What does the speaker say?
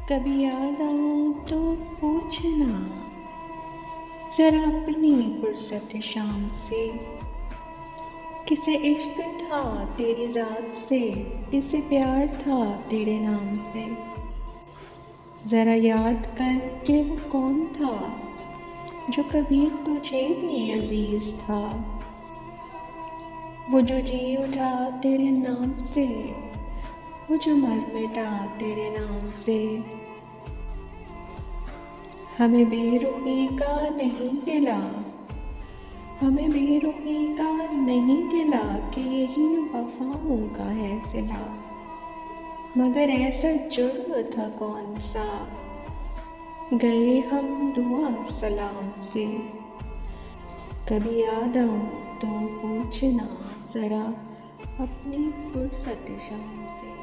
कभी याद आऊं तो पूछना जरा अपनी फुर्सत शाम से। किसे इश्क था तेरी जात से, किसे प्यार था तेरे नाम से। जरा याद कर के वो कौन था जो कभी तुझे भी अजीज था। वो जो जी उठा तेरे नाम से, वो जो मर मिटा तेरे नाम से। हमें बेरुखी का नहीं गिला, हमें बेरुखी का नहीं गिला कि यही वफाओं का है सिला। मगर ऐसा जुर्म था कौन सा, गए हम दुआ सलाम से। कभी याद आऊं तो पूछना जरा अपनी फुर्सत शाम से।